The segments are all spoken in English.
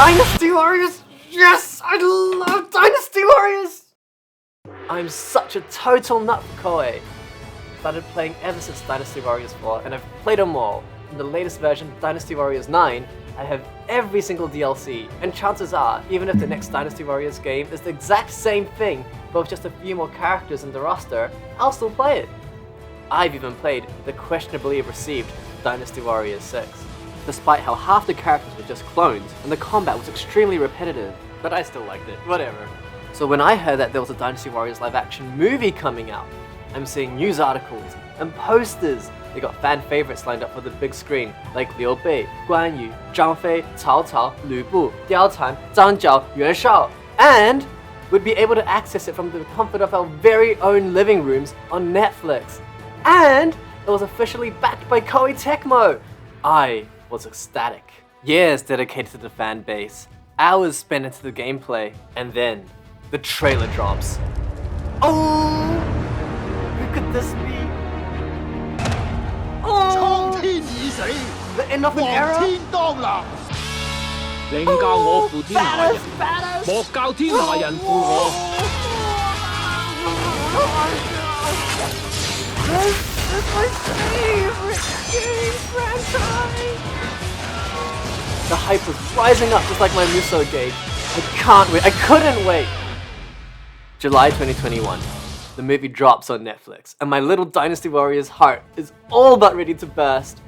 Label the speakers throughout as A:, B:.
A: Dynasty Warriors! Yes! I love Dynasty Warriors! I'm such a total nut for Koei. Started playing ever since Dynasty Warriors 4, and I've played them all. In the latest version, Dynasty Warriors 9, I have every single DLC, and chances are, even if the next Dynasty Warriors game is the exact same thing, but with just a few more characters in the roster, I'll still play it. I've even played the questionably received Dynasty Warriors 6, despite how half the characters were just clones, and the combat was extremely repetitive, but I still liked it, whatever. So when I heard that there was a Dynasty Warriors live-action movie coming out, I'm seeing news articles and posters. They got fan favorites lined up for the big screen, like Liu Bei, Guan Yu, Zhang Fei, Cao Cao, Lu Bu, Diao Tan, Zhang Jiao, Yuan Shao, and we'd be able to access it from the comfort of our very own living rooms on Netflix. And it was officially backed by Koei Tecmo. I was ecstatic. Years dedicated to the fan base, hours spent into the gameplay, and then the trailer drops. Oh! Who could this be? Oh! The end of an era? This is my favorite game franchise! The hype was rising up just like my Muso gauge. I can't wait. I couldn't wait! July 2021. The movie drops on Netflix, and my little Dynasty Warriors heart is all but ready to burst.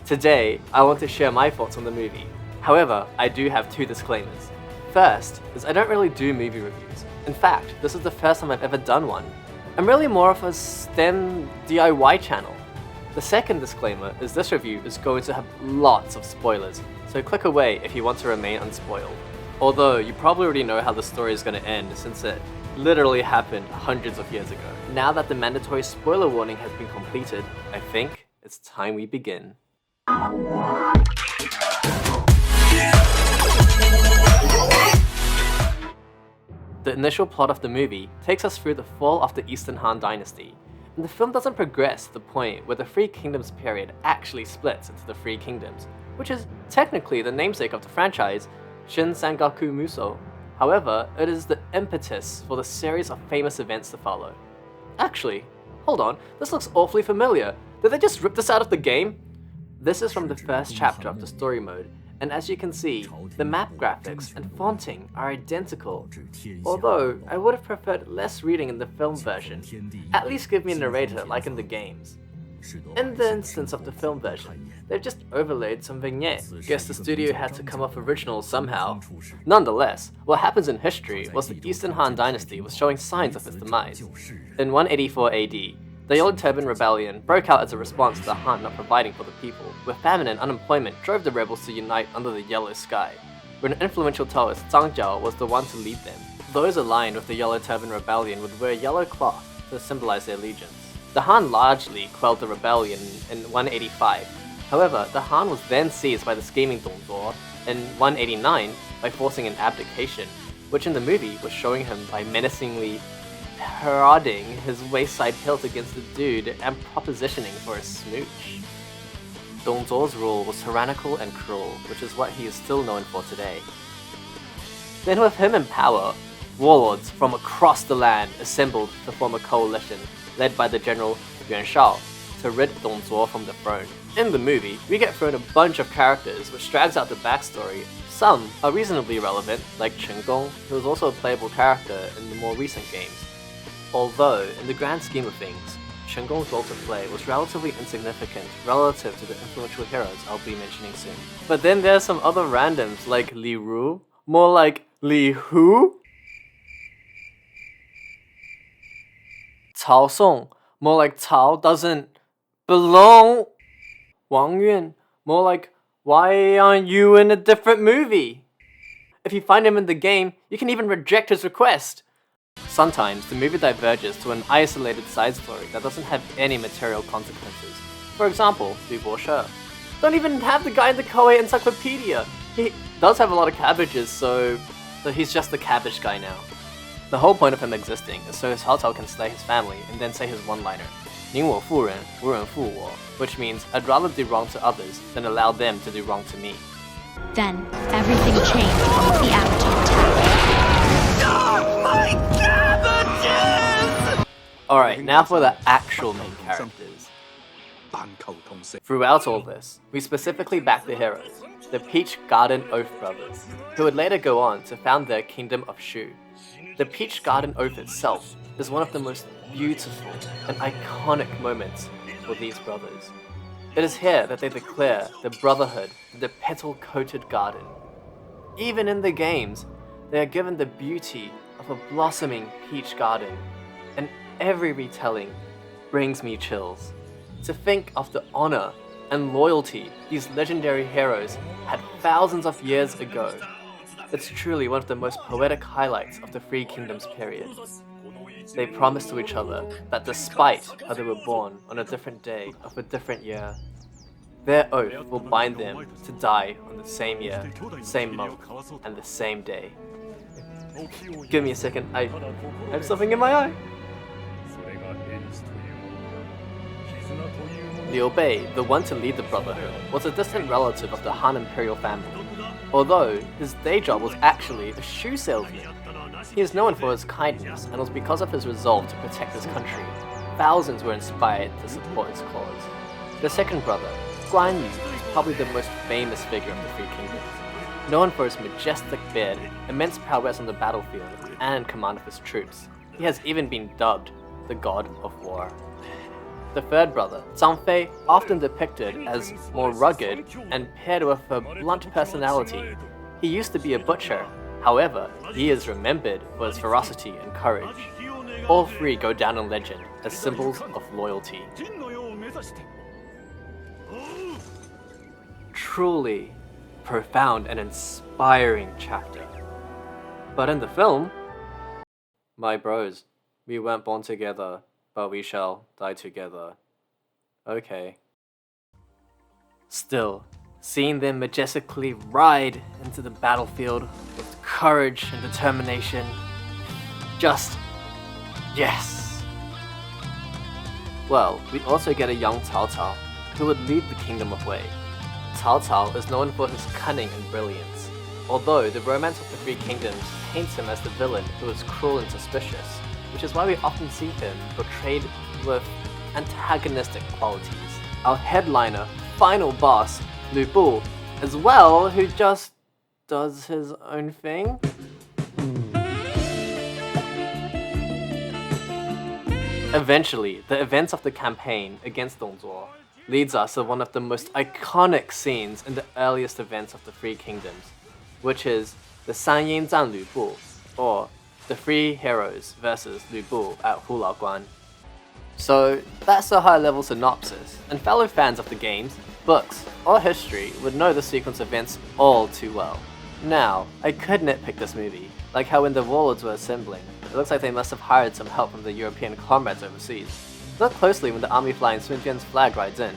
A: Today, I want to share my thoughts on the movie. However, I do have two disclaimers. First, is I don't really do movie reviews. In fact, this is the first time I've ever done one. I'm really more of a STEM DIY channel. The second disclaimer is this review is going to have lots of spoilers, so click away if you want to remain unspoiled. Although, you probably already know how the story is going to end since it literally happened hundreds of years ago. Now that the mandatory spoiler warning has been completed, I think it's time we begin. The initial plot of the movie takes us through the fall of the Eastern Han Dynasty, and the film doesn't progress to the point where the Three Kingdoms period actually splits into the Three Kingdoms, which is technically the namesake of the franchise, Shin Sangaku Muso. However, it is the impetus for the series of famous events to follow. Actually, hold on, this looks awfully familiar. Did they just rip this out of the game? This is from the first chapter of the story mode, and as you can see, the map graphics and fonting are identical. Although, I would have preferred less reading in the film version. At least give me a narrator like in the games. In the instance of the film version, they've just overlaid some vignettes. Guess the studio had to come up original somehow. Nonetheless, what happens in history was the Eastern Han Dynasty was showing signs of its demise. In 184 AD, the Yellow Turban Rebellion broke out as a response to the Han not providing for the people, where famine and unemployment drove the rebels to unite under the yellow sky, where an influential Taoist, Zhang Jiao, was the one to lead them. Those aligned with the Yellow Turban Rebellion would wear yellow cloth to symbolize their allegiance. The Han largely quelled the rebellion in 185. However, the Han was then seized by the scheming Dong Zhuo in 189 by forcing an abdication, which in the movie was showing him by menacingly prodding his wayside hilt against the dude and propositioning for a smooch. Dong Zhuo's rule was tyrannical and cruel, which is what he is still known for today. Then with him in power, warlords from across the land assembled to form a coalition led by the general Yuan Shao to rid Dong Zhuo from the throne. In the movie, we get thrown a bunch of characters which drags out the backstory. Some are reasonably relevant, like Chen Gong, who is also a playable character in the more recent games. Although, in the grand scheme of things, Chen Gong's role to play was relatively insignificant relative to the influential heroes I'll be mentioning soon. But then there's some other randoms like Li Ru, more like Li Hu? Cao Song, more like Cao doesn't belong. Wang Yuan, more like why aren't you in a different movie? If you find him in the game, you can even reject his request. Sometimes the movie diverges to an isolated side story that doesn't have any material consequences. For example, Lu Bo. Don't even have the guy in the Koei encyclopedia. He does have a lot of cabbages, so he's just the cabbage guy now. The whole point of him existing is so his Cao Cao can slay his family and then say his one-liner, 宁我负人，无人负我, which means I'd rather do wrong to others than allow them to do wrong to me.
B: Then, everything changed once the Avatar attacked.
A: Alright, now for the actual main characters. Throughout all this, we specifically back the heroes, the Peach Garden Oath brothers, who would later go on to found their kingdom of Shu. The Peach Garden Oath itself is one of the most beautiful and iconic moments for these brothers. It is here that they declare the brotherhood in the petal-coated garden. Even in the games, they are given the beauty of a blossoming peach garden, and every retelling brings me chills. To think of the honor and loyalty these legendary heroes had thousands of years ago. It's truly one of the most poetic highlights of the Three Kingdoms period. They promised to each other that despite how they were born on a different day of a different year, their oath will bind them to die on the same year, same month, and the same day. Give me a second, I have something in my eye. Liu Bei, the one to lead the Brotherhood, was a distant relative of the Han imperial family, although his day job was actually a shoe salesman. He is known for his kindness, and it was because of his resolve to protect his country. Thousands were inspired to support his cause. The second brother, Guan Yu, is probably the most famous figure of the Three Kingdoms. Known for his majestic beard, immense prowess on the battlefield, and command of his troops, he has even been dubbed the God of War. The third brother, Zhang Fei, often depicted as more rugged and paired with a blunt personality. He used to be a butcher, however, he is remembered for his ferocity and courage. All three go down in legend as symbols of loyalty. Truly profound and inspiring chapter. But in the film, my bros, we weren't born together, but we shall die together. Okay. Still, seeing them majestically ride into the battlefield with courage and determination, just yes. Well, we also get a young Cao Cao, who would lead the Kingdom of Wei. Cao Cao is known for his cunning and brilliance, although the Romance of the Three Kingdoms paints him as the villain who is cruel and suspicious, which is why we often see him portrayed with antagonistic qualities. Our headliner, final boss, Lu Bu, as well, who just does his own thing. Eventually, the events of the campaign against Dong Zhuo leads us to one of the most iconic scenes in the earliest events of the Three Kingdoms, which is the San Yin Zan Lu Bu, or the three heroes versus Lu Bu at Hulaguan. So that's a high-level synopsis, and fellow fans of the games, books, or history would know the sequence of events all too well. Now, I could nitpick this movie, like how when the warlords were assembling, it looks like they must have hired some help from the European comrades overseas. Look closely when the army flying Sun Jian's flag rides in.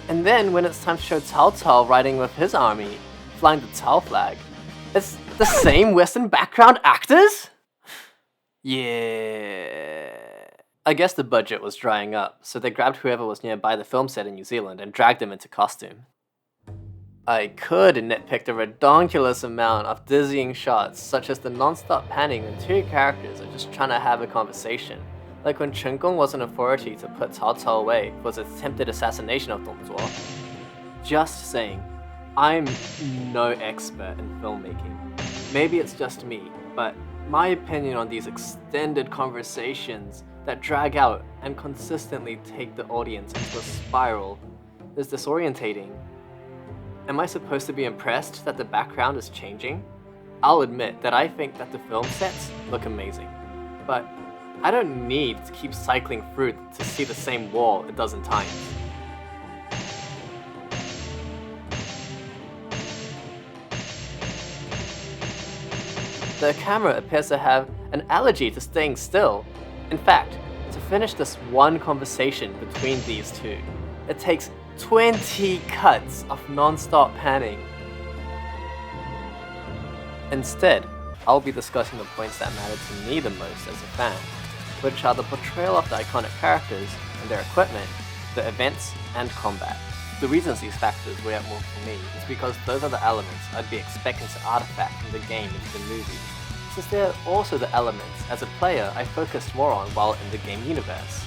A: And then when it's time to show Cao Cao riding with his army, flying the Cao flag, it's the same Western background actors? Yeah. I guess the budget was drying up, so they grabbed whoever was nearby the film set in New Zealand and dragged them into costume. I could nitpick the redonkulous amount of dizzying shots, such as the non-stop panning when two characters are just trying to have a conversation, like when Chen Gong was an authority to put Cao Cao away for his attempted assassination of Dong Zhuo. Just saying, I'm no expert in filmmaking. Maybe it's just me, but my opinion on these extended conversations that drag out and consistently take the audience into a spiral is disorientating. Am I supposed to be impressed that the background is changing? I'll admit that I think that the film sets look amazing, but I don't need to keep cycling through to see the same wall a dozen times. The camera appears to have an allergy to staying still. In fact, to finish this one conversation between these two, it takes 20 cuts of non-stop panning. Instead, I'll be discussing the points that matter to me the most as a fan, which are the portrayal of the iconic characters and their equipment, the events, and combat. The reasons these factors weigh up more for me is because those are the elements I'd be expecting to artifact from the game into the movie, since they're also the elements, as a player, I focused more on while in the game universe.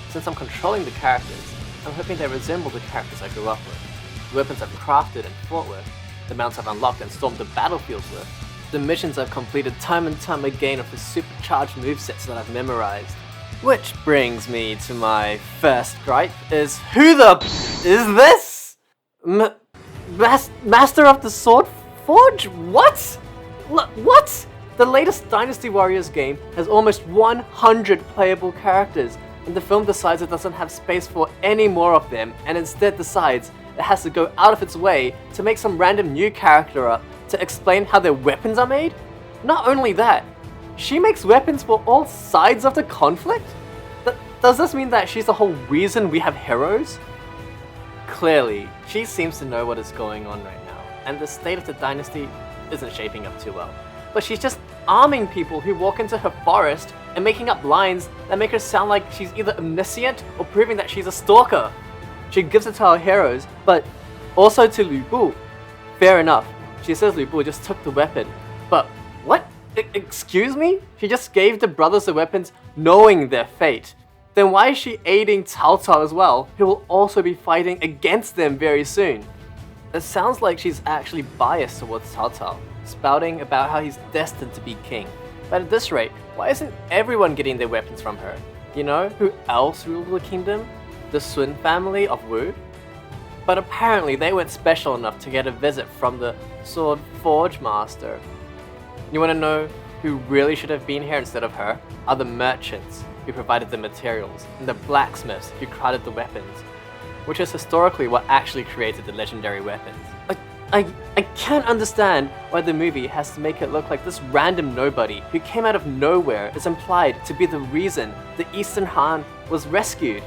A: Since I'm controlling the characters, I'm hoping they resemble the characters I grew up with. The weapons I've crafted and fought with, the mounts I've unlocked and stormed the battlefields with, the missions I've completed time and time again of the supercharged movesets that I've memorized. Which brings me to my first gripe, is who the is this? Master of the Sword Forge? What? What? The latest Dynasty Warriors game has almost 100 playable characters, and the film decides it doesn't have space for any more of them, and instead decides it has to go out of its way to make some random new character up to explain how their weapons are made? Not only that, she makes weapons for all sides of the conflict? Does this mean that she's the whole reason we have heroes? Clearly, she seems to know what is going on right now, and the state of the dynasty isn't shaping up too well. But she's just arming people who walk into her forest and making up lines that make her sound like she's either omniscient or proving that she's a stalker. She gives it to our heroes, but also to Lu Bu. Fair enough, she says Lu Bu just took the weapon, but what? Excuse me? She just gave the brothers the weapons knowing their fate. Then why is she aiding Cao Cao as well, who will also be fighting against them very soon? It sounds like she's actually biased towards Cao Cao, spouting about how he's destined to be king. But at this rate, why isn't everyone getting their weapons from her? You know who else ruled the kingdom? The Sun family of Wu? But apparently they weren't special enough to get a visit from the Sword Forge Master. You wanna know who really should have been here instead of her? Are the merchants who provided the materials, and the blacksmiths who crafted the weapons, which is historically what actually created the legendary weapons. I can't understand why the movie has to make it look like this random nobody who came out of nowhere is implied to be the reason the Eastern Han was rescued.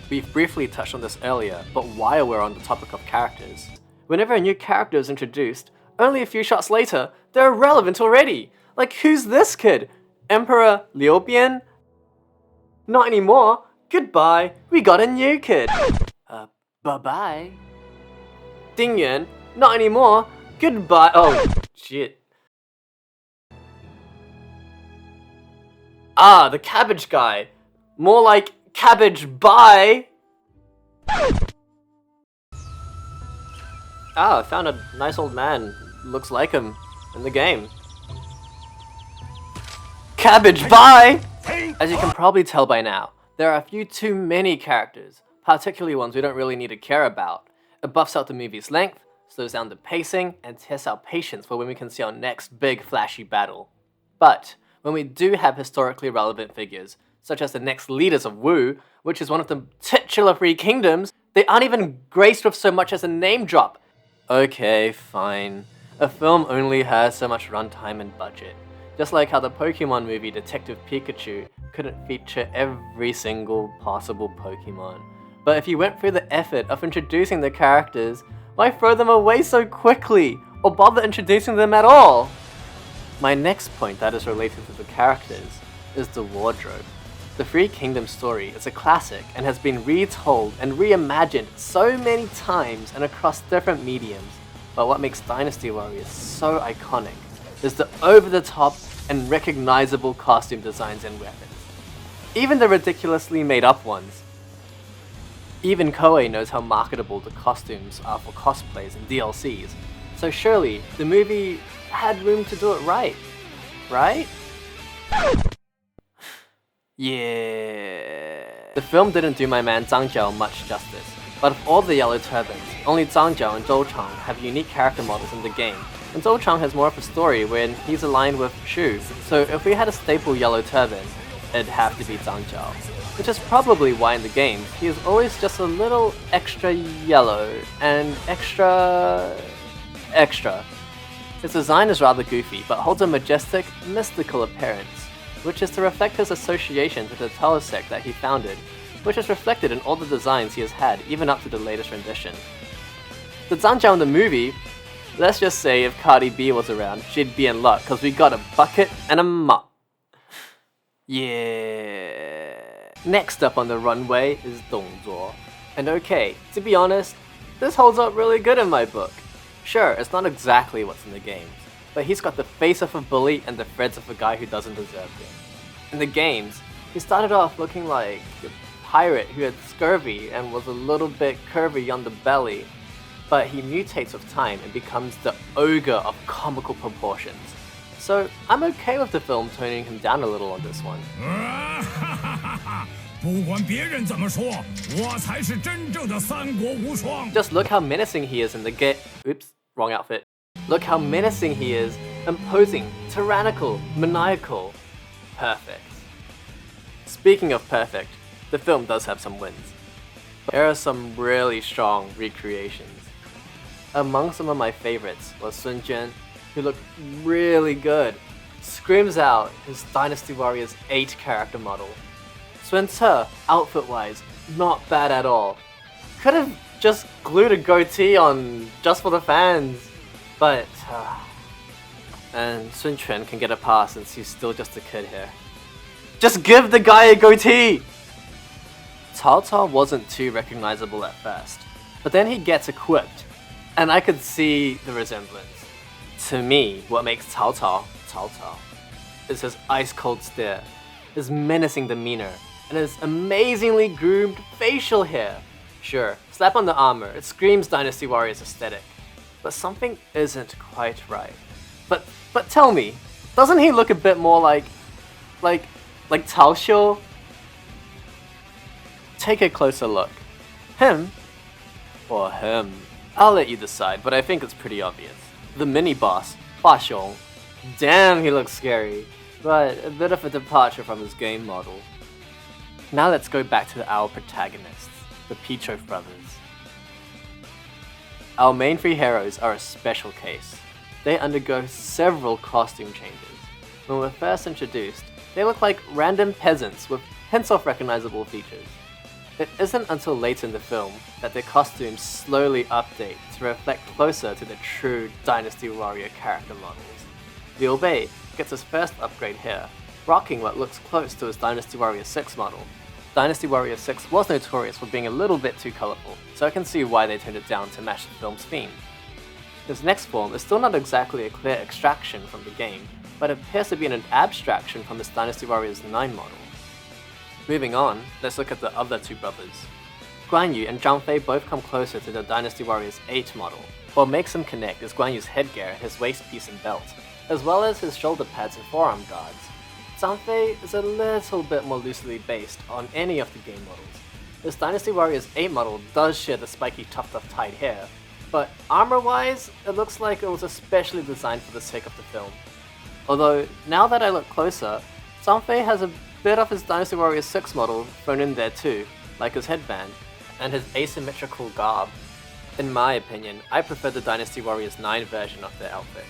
A: We've briefly touched on this earlier, but while we're on the topic of characters, whenever a new character is introduced, only a few shots later, they're irrelevant already. Like, who's this kid? Emperor Liu Bian? Not anymore. Goodbye, we got a new kid. Bye-bye. Ding Yuan? Not anymore. Goodbye. Oh, shit. Ah, the cabbage guy. More like cabbage bye. Ah, I found a nice old man. Looks like him in the game. Cabbage bye! As you can probably tell by now, there are a few too many characters, particularly ones we don't really need to care about. It buffs out the movie's length, slows down the pacing, and tests our patience for when we can see our next big flashy battle. But when we do have historically relevant figures, such as the next leaders of Wu, which is one of the titular three kingdoms, they aren't even graced with so much as a name drop. Okay, fine. A film only has so much runtime and budget. Just like how the Pokemon movie Detective Pikachu couldn't feature every single possible Pokemon. But if you went through the effort of introducing the characters, why throw them away so quickly, or bother introducing them at all? My next point that is related to the characters is the wardrobe. The Three Kingdoms story is a classic and has been retold and reimagined so many times and across different mediums. But what makes Dynasty Warriors so iconic is the over-the-top and recognizable costume designs and weapons. Even the ridiculously made-up ones. Even Koei knows how marketable the costumes are for cosplays and DLCs, so surely the movie had room to do it right, right? Yeah. The film didn't do my man Zhang Zhuo much justice, but of all the yellow turbans, only Zhang Zhuo and Zhou Chang have unique character models in the game, and Zhou Chang has more of a story when he's aligned with Shu, so if we had a staple yellow turban, it'd have to be Zhang Zhuo. Which is probably why in the game, he is always just a little extra yellow and extra. His design is rather goofy, but holds a majestic, mystical appearance, which is to reflect his association with the Tao sect that he founded, which is reflected in all the designs he has had, even up to the latest rendition. The Zhang Zhuo in the movie, let's just say if Cardi B was around, she'd be in luck, cause we got a bucket and a mop. Yeah. Next up on the runway is Dong Zhuo. And okay, to be honest, this holds up really good in my book. Sure, it's not exactly what's in the games, but he's got the face of a bully and the threads of a guy who doesn't deserve it. In the games, he started off looking like a pirate who had scurvy and was a little bit curvy on the belly, but he mutates with time and becomes the ogre of comical proportions. So I'm okay with the film toning him down a little on this one.
C: 不管别人怎么说，我才是真正的三国无双。
A: Just look how menacing he is in the Oops, wrong outfit. Look how menacing he is, imposing, tyrannical, maniacal. Perfect. Speaking of perfect, the film does have some wins. There are some really strong recreations. Among some of my favorites was Sun Jian, who looked really good. Screams out his Dynasty Warriors 8 character model. Sun Ce, outfit-wise, not bad at all. Could have just glued a goatee on just for the fans, but... and Sun Quan can get a pass since he's still just a kid here. Just give the guy a goatee! Cao Cao wasn't too recognizable at first, but then he gets equipped, and I could see the resemblance. To me, what makes Cao Cao Cao Cao is his ice-cold stare, his menacing demeanor, and his amazingly groomed facial hair. Sure, slap on the armor, it screams Dynasty Warriors aesthetic, but something isn't quite right. But tell me, doesn't he look a bit more like Cao Xiu? Take a closer look. Him or him? I'll let you decide, but I think it's pretty obvious. The mini-boss, Hua Xiong. Damn, he looks scary, but a bit of a departure from his game model. Now let's go back to our protagonists, the Pichou brothers. Our main three heroes are a special case. They undergo several costume changes. When we're first introduced, they look like random peasants with hints of recognizable features. It isn't until later in the film that their costumes slowly update to reflect closer to the true Dynasty Warrior character models. Liu Bei gets his first upgrade here, rocking what looks close to his Dynasty Warrior 6 model. Dynasty Warrior 6 was notorious for being a little bit too colorful, so I can see why they toned it down to match the film's theme. His next form is still not exactly a clear extraction from the game, but appears to be an abstraction from his Dynasty Warriors 9 model. Moving on, let's look at the other two brothers. Guan Yu and Zhang Fei both come closer to the Dynasty Warriors 8 model. What makes them connect is Guan Yu's headgear, his waist piece and belt, as well as his shoulder pads and forearm guards. Zhang Fei is a little bit more loosely based on any of the game models. His Dynasty Warriors 8 model does share the spiky tuft of tied hair, but armor-wise, it looks like it was especially designed for the sake of the film. Although, now that I look closer, Zhang Fei has a bit of his Dynasty Warriors 6 model thrown in there too, like his headband, and his asymmetrical garb. In my opinion, I prefer the Dynasty Warriors 9 version of their outfits.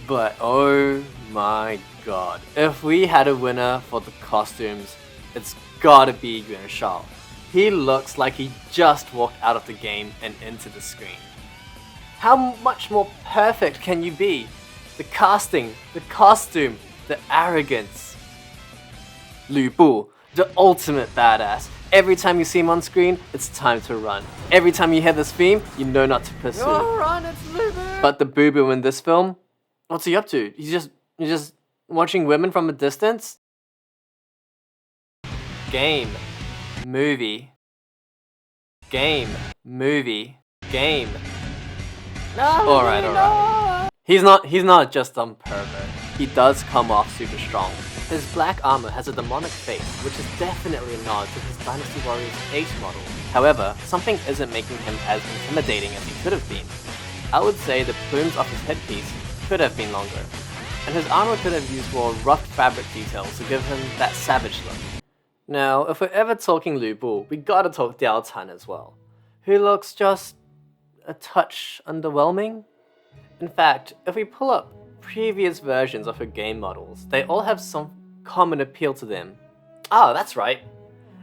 A: But oh my god, if we had a winner for the costumes, it's gotta be Yuan Shao. He looks like he just walked out of the game and into the screen. How much more perfect can you be? The casting, the costume, the arrogance. Lu Bu, the ultimate badass. Every time you see him on screen, it's time to run. Every time you hear this theme, you know not to pursue.
D: Oh, run, it's Lu Bu!
A: But the Boo Boo in this film, what's he up to? He's just watching women from a distance? Game. Movie. Game. Movie. Game.
D: No,
A: Alright. He's not just some pervert. He does come off super strong. His black armor has a demonic face, which is definitely a nod to his Dynasty Warriors 8 model. However, something isn't making him as intimidating as he could have been. I would say the plumes of his headpiece could have been longer, and his armor could have used more rough fabric details to give him that savage look. Now, if we're ever talking Lu Bu, we gotta talk Diao Tan as well, who looks just a touch underwhelming. In fact, if we pull up previous versions of her game models, they all have some common appeal to them. Ah, that's right.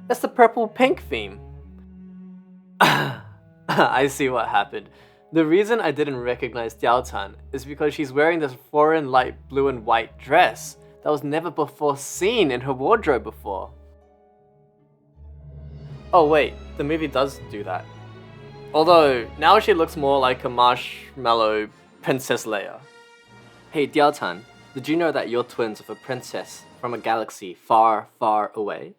A: It's the purple-pink theme. I see what happened. The reason I didn't recognize Diao Tan is because she's wearing this foreign light blue and white dress that was never before seen in her wardrobe before. Oh wait, the movie does do that. Although, now she looks more like a marshmallow Princess Leia. Hey Diao Tan, did you know that you're twins with a princess from a galaxy far, far away?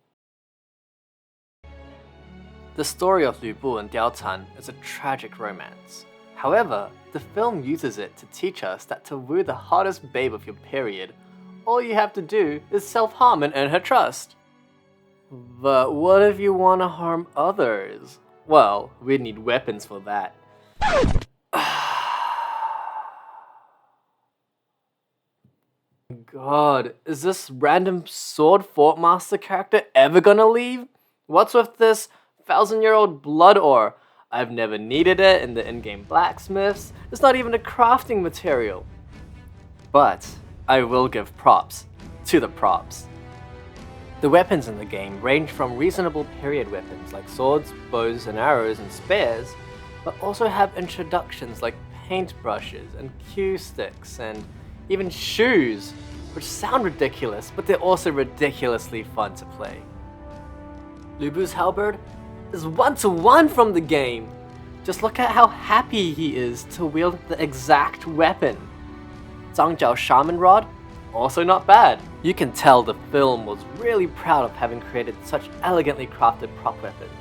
A: The story of Lü Bu and Diao Tan is a tragic romance. However, the film uses it to teach us that to woo the hottest babe of your period, all you have to do is self-harm and earn her trust. But what if you want to harm others? Well, we'd need weapons for that. God, is this random sword fort master character ever gonna leave? What's with this 1,000-year-old blood ore? I've never needed it in the in-game blacksmiths. It's not even a crafting material. But I will give props to the props. The weapons in the game range from reasonable period weapons like swords, bows and arrows and spears, but also have introductions like paintbrushes and cue sticks and even shoes, which sound ridiculous, but they're also ridiculously fun to play. Lü Bu's halberd is 1-to-1 from the game. Just look at how happy he is to wield the exact weapon. Zhang Zhuo's shaman rod, also not bad. You can tell the film was really proud of having created such elegantly crafted prop weapons,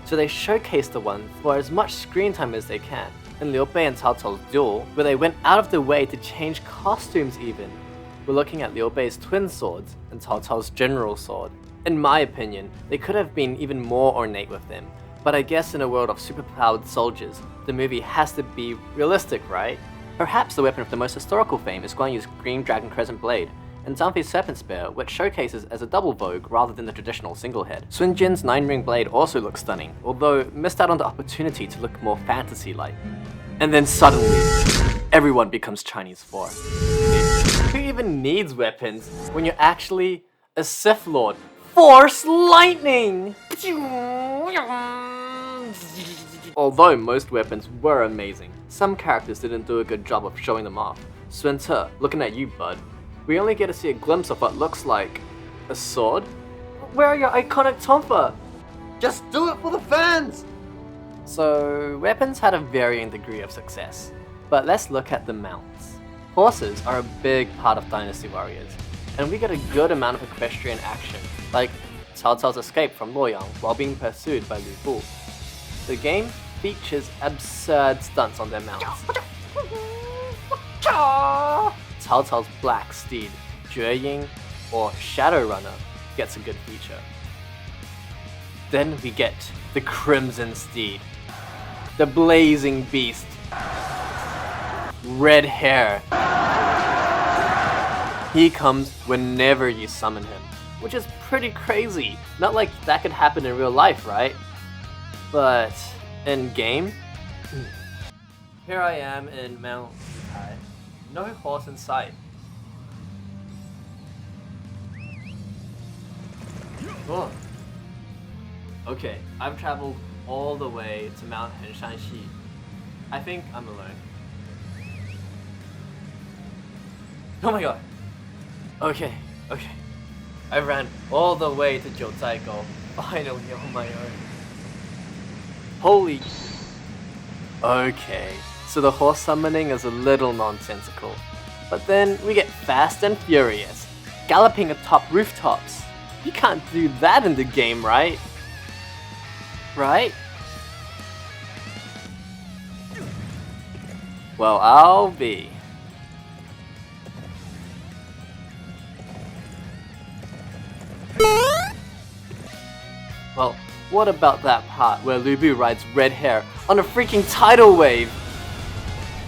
A: so they showcase the ones for as much screen time as they can. In Liu Bei and Cao Cao's duel, where they went out of their way to change costumes even. We're looking at Liu Bei's twin swords and Cao Cao's general sword. In my opinion, they could have been even more ornate with them, but I guess in a world of superpowered soldiers, the movie has to be realistic, right? Perhaps the weapon of the most historical fame is Guan Yu's Green Dragon Crescent Blade, and Zhang Fei's Serpent Spear, which showcases as a double vogue rather than the traditional single head. Sun Jin's 9-ring blade also looks stunning, although missed out on the opportunity to look more fantasy-like. And then suddenly, everyone becomes Chinese 4. Who even needs weapons when you're actually a Sith Lord? Force lightning! Although most weapons were amazing, some characters didn't do a good job of showing them off. Sun Ce, looking at you, bud. We only get to see a glimpse of what looks like a sword? Where are your iconic tonfa?
D: Just do it for the fans!
A: So, weapons had a varying degree of success. But let's look at the mounts. Horses are a big part of Dynasty Warriors, and we get a good amount of equestrian action, like Cao Cao's escape from Luoyang while being pursued by Lü Bu. The game features absurd stunts on their mounts. Cao Cao's black steed, Ying, or Shadow Runner, gets a good feature. Then we get the Crimson Steed, the Blazing Beast, red hair. He comes whenever you summon him, which is pretty crazy. Not like that could happen in real life, right? But in game, here I am in Mount Wutai. No horse in sight. Oh. Okay, I've traveled all the way to Mount Henshanxi. I think I'm alone. Oh my god. Okay. I ran all the way to Jiuzaigo, finally on my own. Holy... Okay, so the horse summoning is a little nonsensical. But then we get fast and furious, galloping atop rooftops. You can't do that in the game, right? Right? Well, I'll be. Well, what about that part where Lü Bu rides red hair on a freaking tidal wave?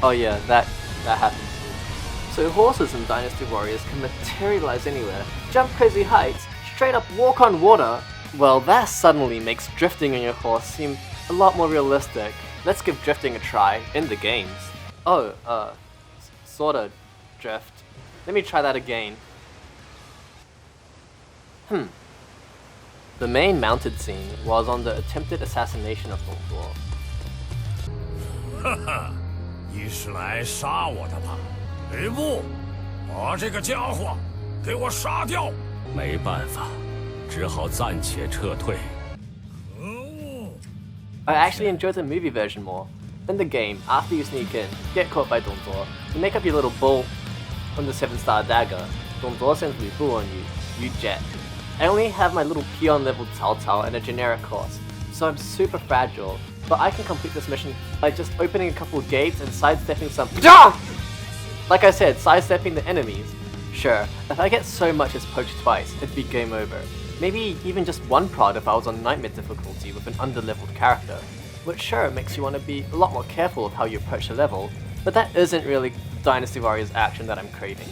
A: Oh yeah, that happened too. So horses in Dynasty Warriors can materialize anywhere, jump crazy heights, straight up walk on water. Well, that suddenly makes drifting on your horse seem a lot more realistic. Let's give drifting a try in the games. Oh, sorta drift. Let me try that again. The main mounted scene was on the attempted assassination of Dong Zhuo.
C: 哈哈，你是来杀我的吧？吕布，把这个家伙给我杀掉！
E: 没办法，只好暂且撤退。
C: 可恶，
A: I actually enjoyed the movie version more. In the game, after you sneak in, get caught by Dong Zhuo, you make up your little bull on the 7-star dagger, Dong Zhuo sends Lu Bu on you jet. I only have my little peon level Cao Cao and a generic course, so I'm super fragile, but I can complete this mission by just opening a couple gates and sidestepping some Like I said, sidestepping the enemies. Sure, if I get so much as poked twice, it'd be game over. Maybe even just one prod if I was on nightmare difficulty with an underleveled character. Which sure makes you want to be a lot more careful of how you approach the level, but that isn't really Dynasty Warriors action that I'm craving.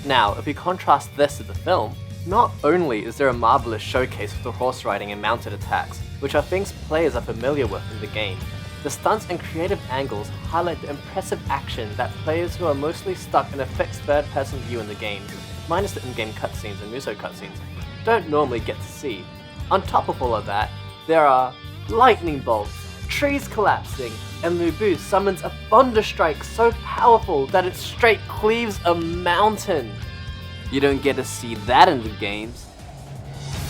A: Now, if we contrast this to the film, not only is there a marvelous showcase of the horse riding and mounted attacks, which are things players are familiar with in the game, the stunts and creative angles highlight the impressive action that players who are mostly stuck in a fixed third-person view in the game, minus the in-game cutscenes and Muso cutscenes, don't normally get to see. On top of all of that, there are lightning bolts, trees collapsing, and Lu Bu summons a thunderstrike so powerful that it straight cleaves a mountain. You don't get to see that in the games.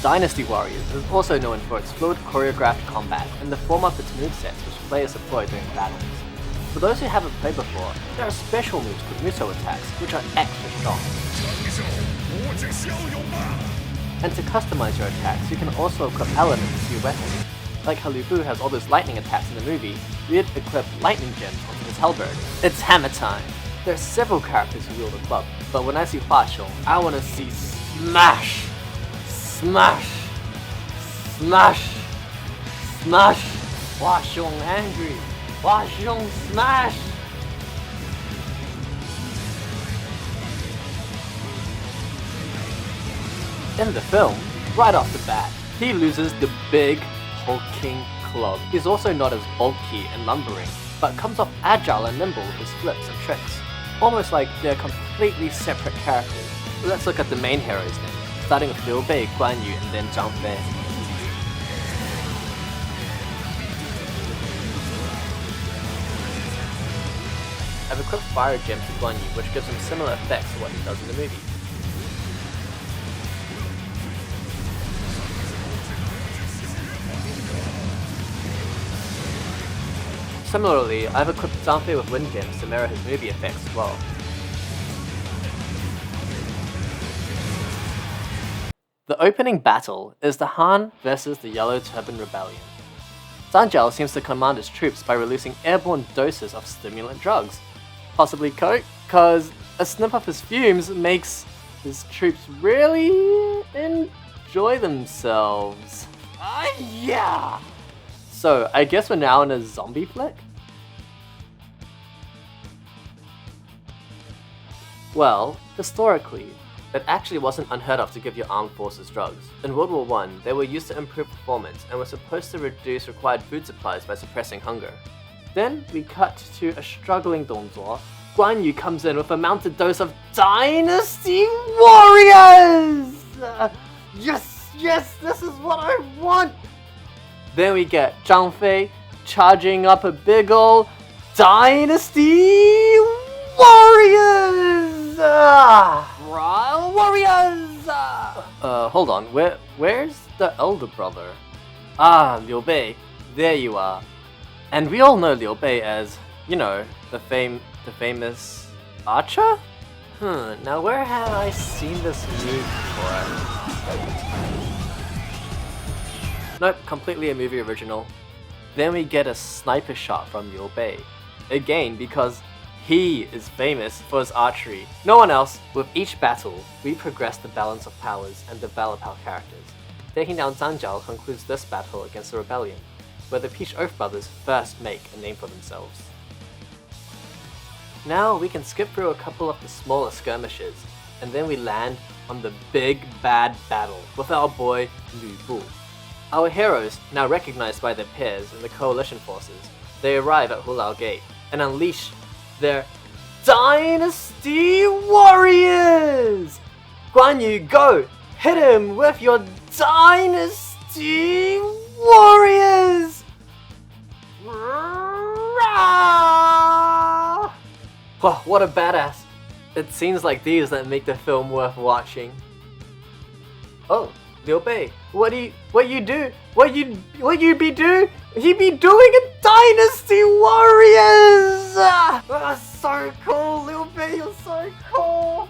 A: Dynasty Warriors is also known for its fluid choreographed combat in the form of its movesets which players deploy during battles. For those who haven't played before, there are special moves called Muso attacks which are extra strong. And to customize your attacks, you can also equip elements to your weapons. Like how Lu Bu has all those lightning attacks in the movie, we'd equip lightning gems onto his halberd. It's hammer time! There are several characters who wield a club, but when I see Hua Xiong, I want to see smash! Smash! Smash! Smash! Hua Xiong angry! Hua Xiong smash! In the film, right off the bat, he loses the big, hulking club. He's also not as bulky and lumbering, but comes off agile and nimble with his flips and tricks. Almost like they're completely separate characters. Let's look at the main heroes then, starting with Liu Bei, Guan Yu, and then Zhang Fei. I've equipped fire gems to Guan Yu, which gives him similar effects to what he does in the movie. Similarly, I've equipped Zhang Fei with wind gems to mirror his movie effects as well. The opening battle is the Han versus the Yellow Turban Rebellion. Zhang Jiao seems to command his troops by releasing airborne doses of stimulant drugs. Possibly coke, cause a sniff of his fumes makes his troops really enjoy themselves. Yeah! So, I guess we're now in a zombie flick? Well, historically, it actually wasn't unheard of to give your armed forces drugs. In World War I, they were used to improve performance and were supposed to reduce required food supplies by suppressing hunger. Then we cut to a struggling Dong Zhuo. Guan Yu comes in with a mounted dose of Dynasty Warriors! Yes, this is what I want! Then we get Zhang Fei charging up a big ol' Dynasty Warriors! Royal Warriors! Hold on, where's the elder brother? Ah, Liu Bei, there you are. And we all know Liu Bei as, you know, the famous archer? Now where have I seen this move before? Nope, completely a movie original. Then we get a sniper shot from Liu Bei. Again, because he is famous for his archery. No one else. With each battle, we progress the balance of powers and develop our characters. Taking down Zhang Jiao concludes this battle against the rebellion, where the Peach Oath brothers first make a name for themselves. Now we can skip through a couple of the smaller skirmishes, and then we land on the big bad battle with our boy Lu Bu. Our heroes, now recognized by their peers in the coalition forces, they arrive at Hulao Gate and unleash their Dynasty Warriors! Guan Yu, go! Hit him with your Dynasty Warriors! Wow, what a badass! It seems like these that make the film worth watching. Oh, Liu Bei, what you be doing in Dynasty Warriors? So cool, Liu Bei, you're so cool.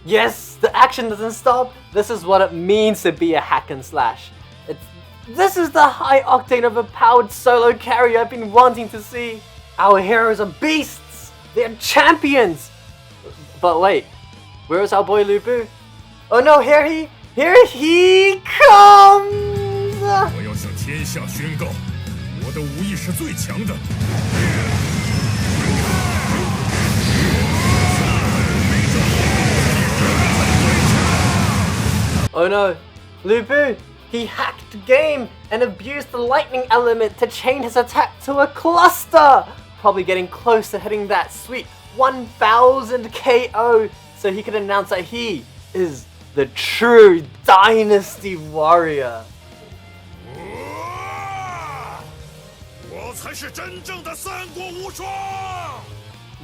A: Yes, the action doesn't stop. This is what it means to be a hack and slash. This is the high octane overpowered solo carry I've been wanting to see. Our heroes are beasts. They're champions. But wait, where is our boy Lu Bu? Oh no, here he comes!
C: 我要向天下宣告，我的武艺是最强的。
A: Oh no, Lu Bu! He hacked the game and abused the lightning element to chain his attack to a cluster! Probably getting close to hitting that sweet 1000 KO so he could announce that he is the true Dynasty Warrior.
C: 我才是真正的三国无双。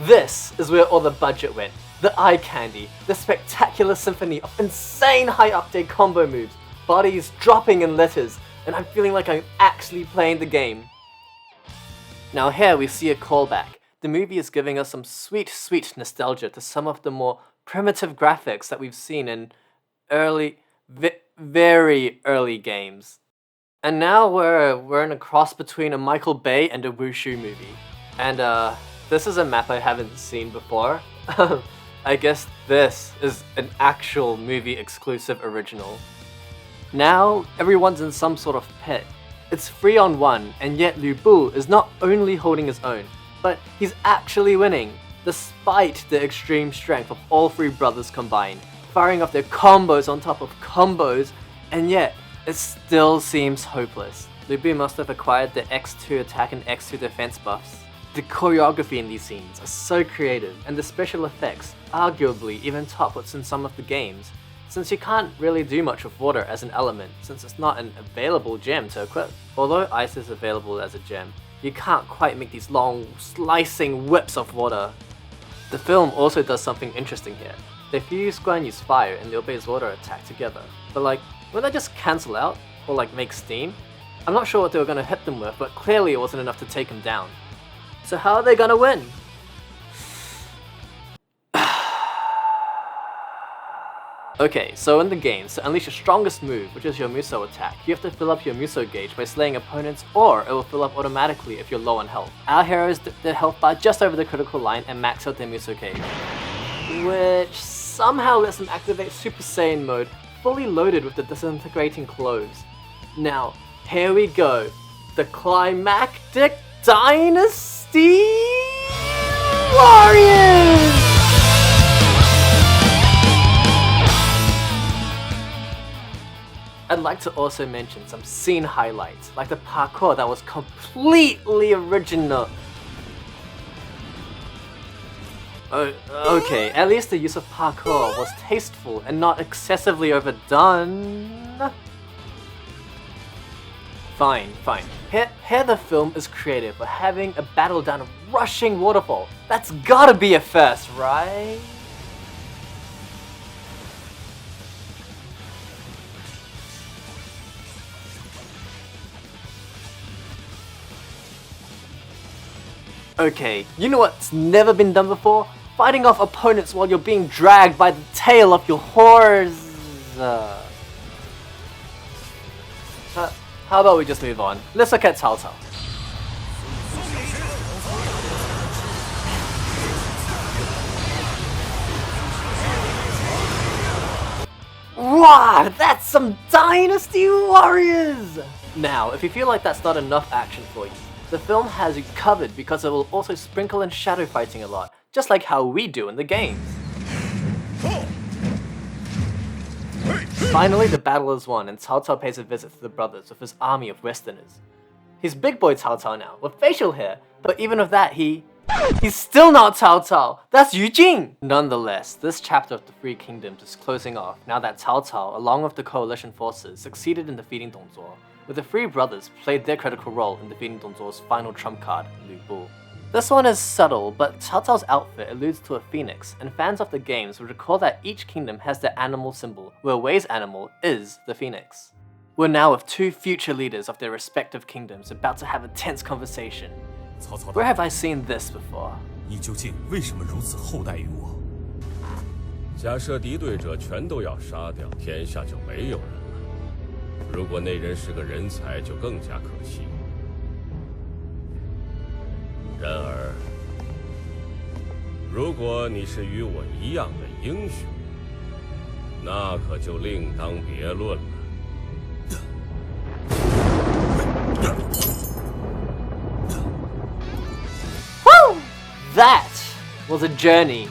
A: This is where all the budget went. The eye candy, the spectacular symphony of insane high octane combo moves, bodies dropping in letters, and I'm feeling like I'm actually playing the game. Now here we see a callback. The movie is giving us some sweet nostalgia to some of the more primitive graphics that we've seen in very early games. And now we're in a cross between a Michael Bay and a Wushu movie. And this is a map I haven't seen before. I guess this is an actual movie exclusive original. Now everyone's in some sort of pit. It's 3-on-1, and yet Lu Bu is not only holding his own, but he's actually winning, despite the extreme strength of all three brothers combined, firing off their combos on top of combos, and yet it still seems hopeless. Lu Bu must have acquired the X2 attack and X2 defense buffs. The choreography in these scenes are so creative, and the special effects arguably even top what's in some of the games, since you can't really do much with water as an element since it's not an available gem to equip. Although ice is available as a gem, you can't quite make these long slicing whips of water. The film also does something interesting here. They fuse Guan Yu's fire and Liu Bei's water attack together, but will they just cancel out or make steam? I'm not sure what they were gonna hit them with, but clearly it wasn't enough to take him down. So how are they gonna win? Okay, so in the games, to unleash your strongest move, which is your Muso attack, you have to fill up your Muso gauge by slaying opponents, or it will fill up automatically if you're low on health. Our heroes dip their health bar just over the critical line and max out their Muso gauge, which somehow lets them activate Super Saiyan mode, fully loaded with the disintegrating clothes. Now, here we go, the climactic Dynasty Warriors! I'd like to also mention some scene highlights, like the parkour that was completely original. Okay, at least the use of parkour was tasteful and not excessively overdone. Fine. Here the film is creative for having a battle down a rushing waterfall. That's gotta be a first, right? Okay, you know what's never been done before? Fighting off opponents while you're being dragged by the tail of your horse. How about we just move on? Let's look at Cao Cao. Wow, that's some Dynasty Warriors! Now, if you feel like that's not enough action for you, the film has you covered because it will also sprinkle in shadow fighting a lot, just like how we do in the games. Finally, the battle is won and Cao Cao pays a visit to the brothers with his army of westerners. He's big boy Cao Cao now, with facial hair, but even with that he's still not Cao Cao, that's Yu Jing! Nonetheless, this chapter of the Three Kingdoms is closing off now that Cao Cao, along with the coalition forces, succeeded in defeating Dong Zhuo, with the three brothers played their critical role in defeating Dong Zhuo's final trump card, Lu Bu. This one is subtle, but Cao Cao's outfit alludes to a phoenix, and fans of the games would recall that each kingdom has their animal symbol, where Wei's animal is the phoenix. We're now with two future leaders of their respective kingdoms about to have a tense conversation. Where have I seen this before?
C: 你究竟为什么如此厚待于我？假设敌对者全都要杀掉，天下就没有人了。如果那人是个人才，就更加可惜。然而，如果你是与我一样的英雄，那可就另当别论了。
A: That was a journey,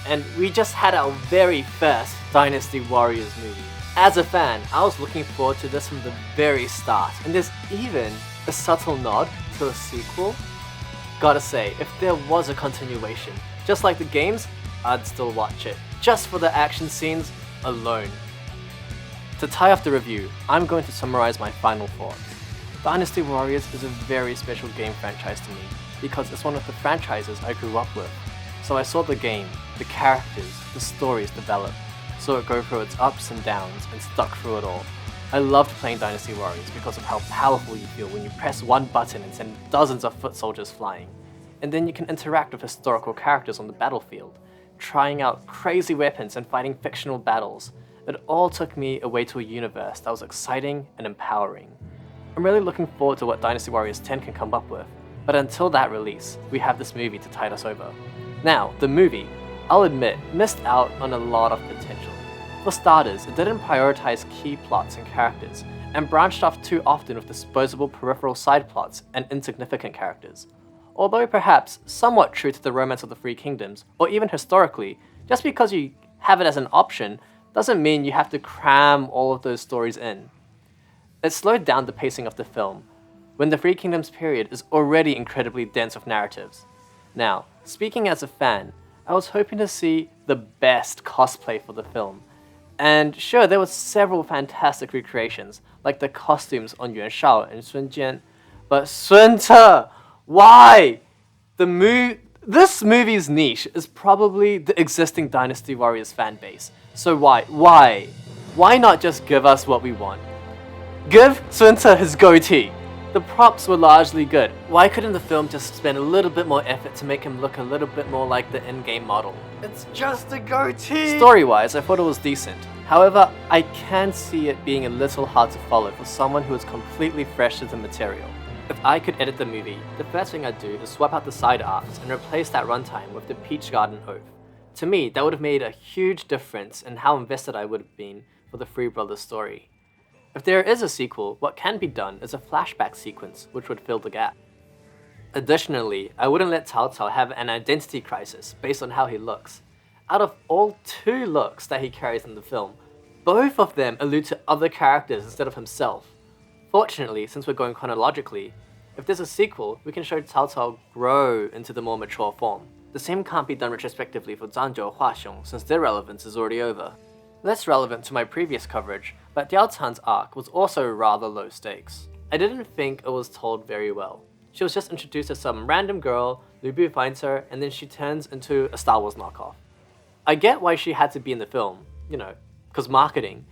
A: and we just had our very first Dynasty Warriors movie. As a fan, I was looking forward to this from the very start, and there's even a subtle nod to a sequel. Gotta say, if there was a continuation, just like the games, I'd still watch it, just for the action scenes alone. To tie off the review, I'm going to summarize my final thoughts. Dynasty Warriors is a very special game franchise to me, because it's one of the franchises I grew up with. So I saw the game, the characters, the stories develop, saw it go through its ups and downs, and stuck through it all. I loved playing Dynasty Warriors because of how powerful you feel when you press one button and send dozens of foot soldiers flying. And then you can interact with historical characters on the battlefield, trying out crazy weapons and fighting fictional battles. It all took me away to a universe that was exciting and empowering. I'm really looking forward to what Dynasty Warriors 10 can come up with, but until that release, we have this movie to tide us over. Now, the movie, I'll admit, missed out on a lot of potential. For starters, it didn't prioritize key plots and characters, and branched off too often with disposable peripheral side plots and insignificant characters. Although perhaps somewhat true to the romance of the Three Kingdoms, or even historically, just because you have it as an option doesn't mean you have to cram all of those stories in. It slowed down the pacing of the film, when the Three Kingdoms period is already incredibly dense with narratives. Now, speaking as a fan, I was hoping to see the best cosplay for the film. And sure, there were several fantastic recreations, like the costumes on Yuan Shao and Sun Jian, but Sun Ce, why? This movie's niche is probably the existing Dynasty Warriors fan base. So why? Why not just give us what we want? Give Sun Ce his goatee. The props were largely good. Why couldn't the film just spend a little bit more effort to make him look a little bit more like the in-game model?
D: It's just a goatee!
A: Story-wise, I thought it was decent. However, I can see it being a little hard to follow for someone who is completely fresh to the material. If I could edit the movie, the first thing I'd do is swap out the side arcs and replace that runtime with the Peach Garden Oath. To me, that would have made a huge difference in how invested I would have been for the Three Brothers story. If there is a sequel, what can be done is a flashback sequence which would fill the gap. Additionally, I wouldn't let Cao Cao have an identity crisis based on how he looks. Out of all two looks that he carries in the film, both of them allude to other characters instead of himself. Fortunately, since we're going chronologically, if there's a sequel, we can show Cao Cao grow into the more mature form. The same can't be done retrospectively for Zhang Zhuo Hua Xiong since their relevance is already over. Less relevant to my previous coverage, but Diao Can's arc was also rather low stakes. I didn't think it was told very well. She was just introduced as some random girl, Lu Bu finds her, and then she turns into a Star Wars knockoff. I get why she had to be in the film, because marketing,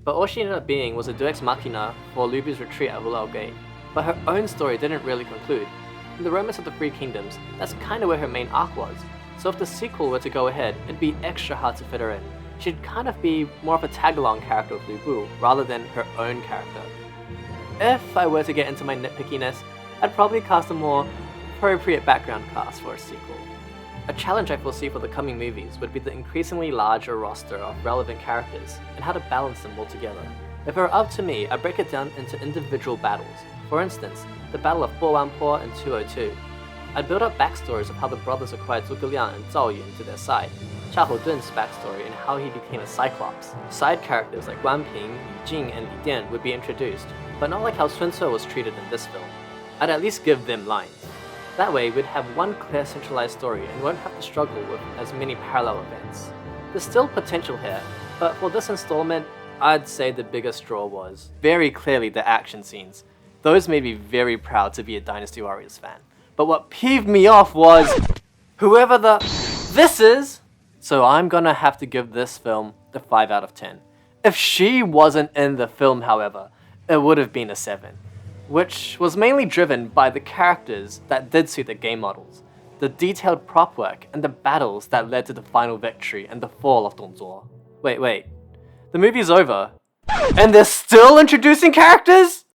A: but all she ended up being was a deus machina for Lu Bu's retreat at Hulao Gate, but her own story didn't really conclude. In the Romance of the Three Kingdoms, that's kinda where her main arc was, so if the sequel were to go ahead, it'd be extra hard to fit her in. She'd kind of be more of a tag-along character of Lu Bu, rather than her own character. If I were to get into my nitpickiness, I'd probably cast a more appropriate background cast for a sequel. A challenge I foresee for the coming movies would be the increasingly larger roster of relevant characters, and how to balance them all together. If it were up to me, I'd break it down into individual battles. For instance, the Battle of Bo Wan Po in 202. I'd build up backstories of how the brothers acquired Zhuge Liang and Zhao Yun to their side, Xiahou Dun's backstory and how he became a Cyclops. Side characters like Guan Ping, Li Jing, and Li Dian would be introduced, but not like how Sun Ce was treated in this film. I'd at least give them lines. That way, we'd have one clear centralized story and won't have to struggle with as many parallel events. There's still potential here, but for this installment, I'd say the biggest draw was very clearly the action scenes. Those made me very proud to be a Dynasty Warriors fan. But what peeved me off was whoever this is. So I'm gonna have to give this film the 5 out of 10. If she wasn't in the film, however, it would have been a 7, which was mainly driven by the characters that did suit the game models, the detailed prop work, and the battles that led to the final victory and the fall of Dong Zhuo. Wait, the movie's over, and they're still introducing characters?